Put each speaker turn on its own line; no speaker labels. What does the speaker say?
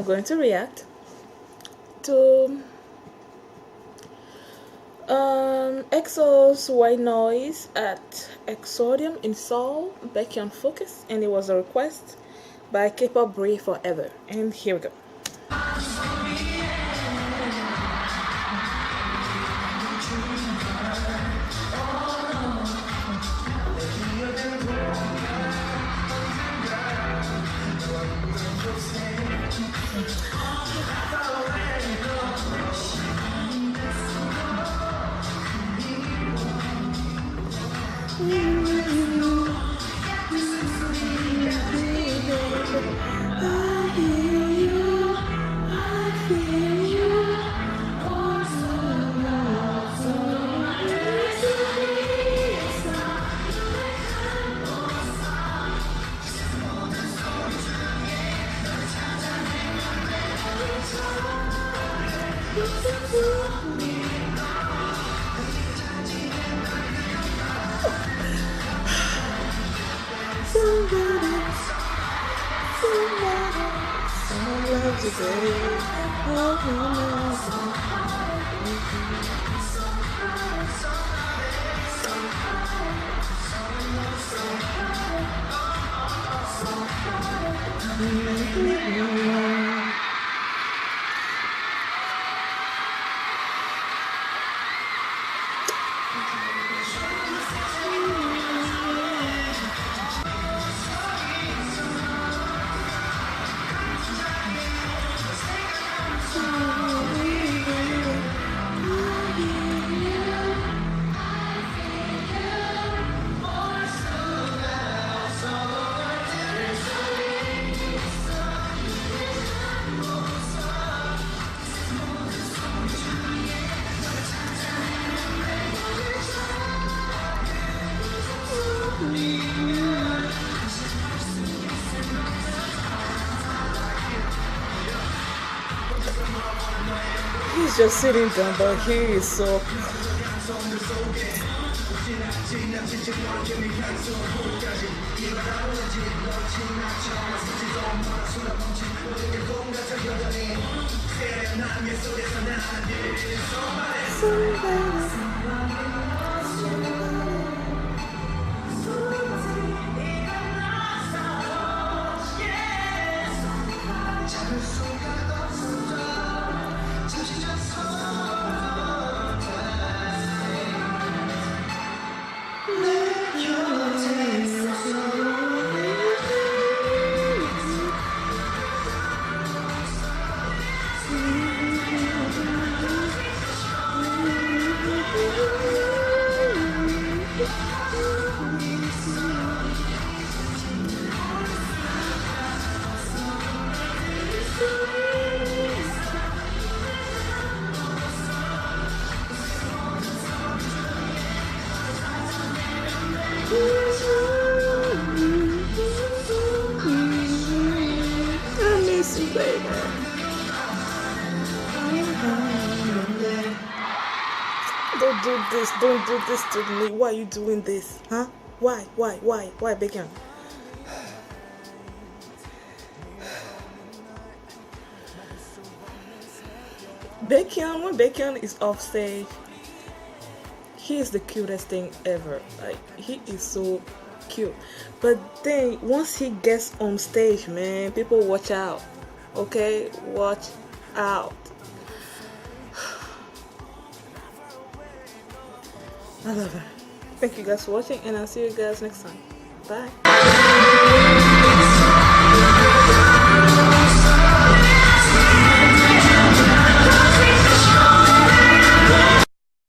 going to react to EXO's White Noise at Exodium in Seoul, Baekhyun Focus, and it was a request by K-pop Brie Forever. And here we go. He's just sitting down, but he is so. Don't do this to me. Why are you doing this? Huh? Why, Baekhyun? When Baekhyun is off stage, he is the cutest thing ever. Like, he is so cute. But then, once he gets on stage, man, people watch out. Okay? Watch out. I love her. Thank you guys for watching, and I'll see you guys next time. Bye.